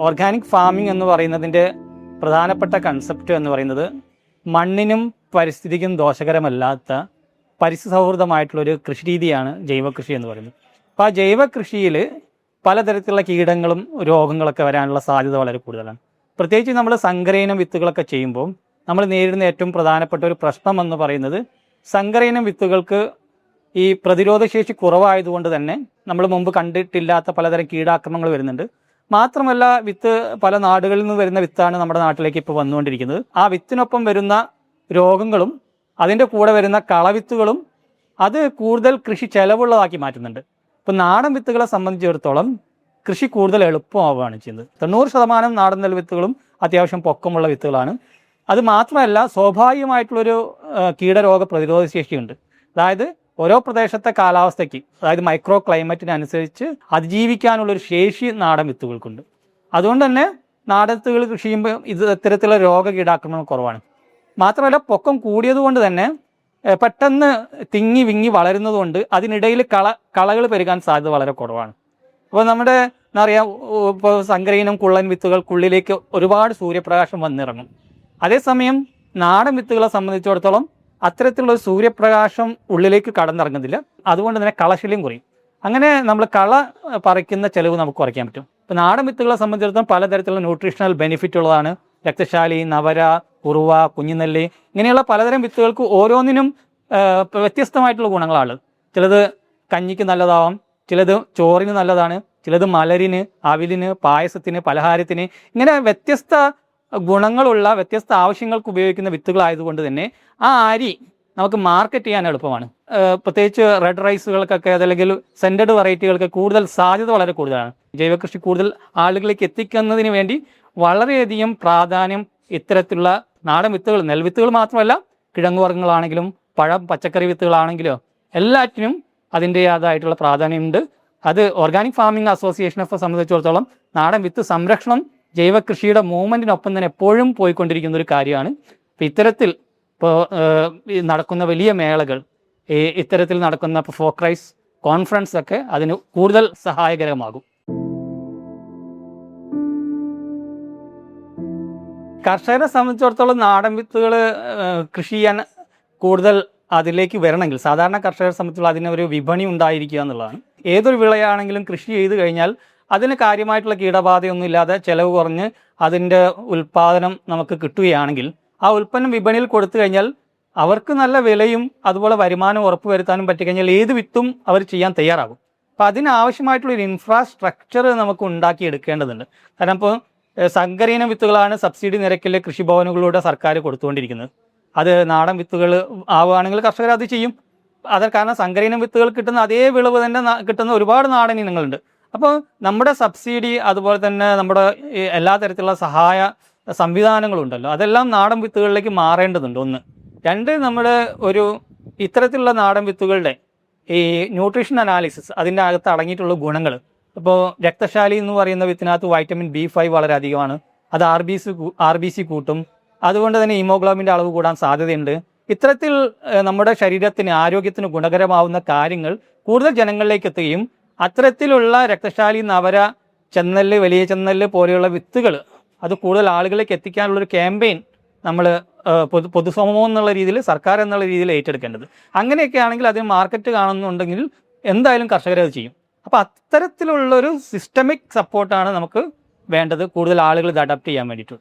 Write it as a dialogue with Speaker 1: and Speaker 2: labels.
Speaker 1: Organic farming എന്ന് പറയുന്നതിൻ്റെ പ്രധാനപ്പെട്ട കൺസെപ്റ്റ് എന്ന് പറയുന്നത് മണ്ണിനും പരിസ്ഥിതിക്കും ദോഷകരമല്ലാത്ത പരിസ്ഥിതി സൗഹൃദമായിട്ടുള്ളൊരു കൃഷി രീതിയാണ് ജൈവകൃഷി എന്ന് പറയുന്നത്. അപ്പോൾ ആ ജൈവകൃഷിയിൽ പലതരത്തിലുള്ള കീടങ്ങളും രോഗങ്ങളൊക്കെ വരാനുള്ള സാധ്യത വളരെ കൂടുതലാണ്. പ്രത്യേകിച്ച് നമ്മൾ സങ്കരയിനം വിത്തുകളൊക്കെ ചെയ്യുമ്പോൾ നമ്മൾ നേരിടുന്ന ഏറ്റവും പ്രധാനപ്പെട്ട ഒരു പ്രശ്നം എന്ന് പറയുന്നത് സങ്കരയിനം വിത്തുകൾക്ക് ഈ പ്രതിരോധശേഷി കുറവായതുകൊണ്ട് തന്നെ നമ്മൾ മുമ്പ് കണ്ടിട്ടില്ലാത്ത പലതരം കീടാക്രമണങ്ങൾ വരുന്നുണ്ട്. മാത്രമല്ല വിത്ത് പല നാടുകളിൽ നിന്ന് വരുന്ന വിത്താണ് നമ്മുടെ നാട്ടിലേക്ക് ഇപ്പോൾ വന്നുകൊണ്ടിരിക്കുന്നത്. ആ വിത്തിനൊപ്പം വരുന്ന രോഗങ്ങളും അതിൻ്റെ കൂടെ വരുന്ന കളവിത്തുകളും അത് കൂടുതൽ കൃഷി ചെലവുള്ളതാക്കി മാറ്റുന്നുണ്ട്. ഇപ്പോൾ നാടൻ വിത്തുകളെ സംബന്ധിച്ചിടത്തോളം കൃഷി കൂടുതൽ എളുപ്പമാവുകയാണ് ചെയ്യുന്നത്. 90% നാടൻ നെൽവിത്തുകളും അത്യാവശ്യം പൊക്കമുള്ള വിത്തുകളാണ്. അത് മാത്രമല്ല സ്വാഭാവികമായിട്ടുള്ളൊരു കീടരോഗ പ്രതിരോധ ശേഷിയുണ്ട്. അതായത് ഓരോ പ്രദേശത്തെ കാലാവസ്ഥയ്ക്ക്, അതായത് മൈക്രോ ക്ലൈമറ്റിനനുസരിച്ച് അതിജീവിക്കാനുള്ളൊരു ശേഷി നാടൻ വിത്തുകൾക്കുണ്ട്. അതുകൊണ്ട് തന്നെ നാടൻ വിത്തുകൾ കൃഷി ചെയ്യുമ്പോൾ ഇത്തരത്തിലുള്ള രോഗ കീടാക്രമണം കുറവാണ്. മാത്രമല്ല പൊക്കം കൂടിയതുകൊണ്ട് തന്നെ പെട്ടെന്ന് തിങ്ങി വിങ്ങി വളരുന്നതുകൊണ്ട് അതിനിടയിൽ കളകൾ പെരുകാൻ സാധ്യത വളരെ കുറവാണ്. അപ്പോൾ നമ്മുടെ എന്താ പറയുക, ഇപ്പോൾ സങ്കരയിനം കുള്ളൻ വിത്തുകൾക്കുള്ളിലേക്ക് ഒരുപാട് സൂര്യപ്രകാശം വന്നിറങ്ങും. അതേസമയം നാടൻ വിത്തുകളെ സംബന്ധിച്ചിടത്തോളം അത്തരത്തിലുള്ള സൂര്യപ്രകാശം ഉള്ളിലേക്ക് കടന്നിറങ്ങുന്നില്ല. അതുകൊണ്ട് തന്നെ കളശല്യം കുറയും. അങ്ങനെ നമ്മൾ കള പറിക്കുന്ന ചെലവ് നമുക്ക് കുറയ്ക്കാൻ പറ്റും. ഇപ്പോൾ നാടൻ വിത്തുകളെ സംബന്ധിച്ചിടത്തോളം പലതരത്തിലുള്ള ന്യൂട്രീഷണൽ ബെനിഫിറ്റ് ഉള്ളതാണ്. രക്തശാലി, നവര, കുറുവ, കുഞ്ഞിനെല്ലി ഇങ്ങനെയുള്ള പലതരം വിത്തുകൾക്ക് ഓരോന്നിനും വ്യത്യസ്തമായിട്ടുള്ള ഗുണങ്ങളാണ്. ചിലത് കഞ്ഞിക്ക് നല്ലതാവാം, ചിലത് ചോറിന് നല്ലതാണ്, ചിലത് മലരിന്, അവിലിന്, പായസത്തിന്, പലഹാരത്തിന്, ഇങ്ങനെ വ്യത്യസ്ത ഗുണങ്ങളുള്ള വ്യത്യസ്ത ആവശ്യങ്ങൾക്ക് ഉപയോഗിക്കുന്ന വിത്തുകളായതുകൊണ്ട് തന്നെ ആ അരി നമുക്ക് മാർക്കറ്റ് ചെയ്യാൻ എളുപ്പമാണ്. പ്രത്യേകിച്ച് റെഡ് റൈസുകൾക്കൊക്കെ അതല്ലെങ്കിൽ സെൻറ്റഡ് വെറൈറ്റികൾക്ക് കൂടുതൽ സാധ്യത വളരെ കൂടുതലാണ്. ജൈവകൃഷി കൂടുതൽ ആളുകളിലേക്ക് എത്തിക്കുന്നതിന് വേണ്ടി വളരെയധികം പ്രാധാന്യം ഇത്തരത്തിലുള്ള നാടൻ വിത്തുകൾ, നെൽവിത്തുകൾ മാത്രമല്ല കിഴങ്ങുവർഗ്ഗങ്ങളാണെങ്കിലും പച്ചക്കറി വിത്തുകളാണെങ്കിലോ എല്ലാറ്റിനും അതിൻ്റെതായിട്ടുള്ള പ്രാധാന്യമുണ്ട്. അത് ഓർഗാനിക് ഫാമിംഗ് അസോസിയേഷനെ സംബന്ധിച്ചിടത്തോളം നാടൻ വിത്ത് സംരക്ഷണം ജൈവകൃഷിയുടെ മൂവ്മെൻറ്റിനൊപ്പം തന്നെ എപ്പോഴും പോയിക്കൊണ്ടിരിക്കുന്ന ഒരു കാര്യമാണ്. അപ്പോൾ ഇത്തരത്തിൽ ഇപ്പോൾ നടക്കുന്ന വലിയ മേളകൾ, ഇത്തരത്തിൽ നടക്കുന്ന ഫോക്രൈസ് കോൺഫറൻസ് ഒക്കെ അതിന് കൂടുതൽ സഹായകരമാകും. കർഷകരെ സംബന്ധിച്ചിടത്തോളം നാടൻ വിത്തുകൾ കൃഷി ചെയ്യാൻ കൂടുതൽ അതിലേക്ക് വരണമെങ്കിൽ സാധാരണ കർഷകരെ സംബന്ധിച്ചുള്ള അതിനൊരു വിപണി ഉണ്ടായിരിക്കുക എന്നുള്ളതാണ്. ഏതൊരു വിളയാണെങ്കിലും കൃഷി ചെയ്ത് കഴിഞ്ഞാൽ അതിന് കാര്യമായിട്ടുള്ള കീടബാധയൊന്നും ഇല്ലാതെ ചിലവ് കുറഞ്ഞ് അതിൻ്റെ ഉൽപ്പാദനം നമുക്ക് കിട്ടുകയാണെങ്കിൽ ആ ഉൽപ്പന്നം വിപണിയിൽ കൊടുത്തു കഴിഞ്ഞാൽ അവർക്ക് നല്ല വിലയും അതുപോലെ വരുമാനം ഉറപ്പുവരുത്താനും പറ്റിക്കഴിഞ്ഞാൽ ഏത് വിത്തും അവർ ചെയ്യാൻ തയ്യാറാകും. അപ്പോൾ അതിനാവശ്യമായിട്ടുള്ളൊരു ഇൻഫ്രാസ്ട്രക്ചർ നമുക്ക് ഉണ്ടാക്കിയെടുക്കേണ്ടതുണ്ട്. കാരണം ഇപ്പോൾ സങ്കരയിനം വിത്തുകളാണ് സബ്സിഡി നിരക്കിൽ കൃഷിഭവനുകളിലൂടെ സർക്കാർ കൊടുത്തുകൊണ്ടിരിക്കുന്നത്. അത് നാടൻ വിത്തുകൾ ആവുകയാണെങ്കിൽ കർഷകർ അത് ചെയ്യും. അത് കാരണം സങ്കരയിനം വിത്തുകൾ കിട്ടുന്ന അതേ വിളവ് തന്നെ കിട്ടുന്ന ഒരുപാട് നാടൻ ഇനങ്ങളുണ്ട്. അപ്പോൾ നമ്മുടെ സബ്സിഡി അതുപോലെ തന്നെ നമ്മുടെ എല്ലാ തരത്തിലുള്ള സഹായ സംവിധാനങ്ങളുണ്ടല്ലോ, അതെല്ലാം നാടൻ വിത്തുകളിലേക്ക് മാറേണ്ടതുണ്ട്. ഒന്ന്. രണ്ട്, നമ്മുടെ ഒരു ഇത്തരത്തിലുള്ള നാടൻ വിത്തുകളുടെ ഈ ന്യൂട്രീഷൻ അനാലിസിസ്, അതിൻ്റെ അകത്ത് അടങ്ങിയിട്ടുള്ള ഗുണങ്ങൾ. ഇപ്പോൾ രക്തശാലി എന്ന് പറയുന്ന വിത്തിനകത്ത് വൈറ്റമിൻ B5 വളരെ അധികമാണ്. അത് RBC കൂട്ടും. അതുകൊണ്ട് തന്നെ ഹീമോഗ്ലോബിൻ്റെ അളവ് കൂടാൻ സാധ്യതയുണ്ട്. ഇത്തരത്തിൽ നമ്മുടെ ശരീരത്തിന് ആരോഗ്യത്തിന് ഗുണകരമാവുന്ന കാര്യങ്ങൾ കൂടുതൽ ജനങ്ങളിലേക്ക് എത്തുകയും അത്തരത്തിലുള്ള രക്തശാലി, നവര, ചെന്നെല്ല്, വലിയ ചെന്നെല്ല് പോലെയുള്ള വിത്തുകൾ അത് കൂടുതൽ ആളുകളിലേക്ക് എത്തിക്കാനുള്ളൊരു ക്യാമ്പയിൻ നമ്മൾ പൊതുസമൂഹം എന്നുള്ള രീതിയിൽ, സർക്കാർ എന്നുള്ള രീതിയിൽ ഏറ്റെടുക്കേണ്ടത്. അങ്ങനെയൊക്കെ ആണെങ്കിൽ അതിന് മാർക്കറ്റ് കാണുന്നുണ്ടെങ്കിൽ എന്തായാലും കർഷകർ അത് ചെയ്യും. അപ്പോൾ അത്തരത്തിലുള്ളൊരു സിസ്റ്റമിക് സപ്പോർട്ടാണ് നമുക്ക് വേണ്ടത്, കൂടുതൽ ആളുകൾ ഇത് അഡാപ്റ്റ് ചെയ്യാൻ വേണ്ടിയിട്ട്.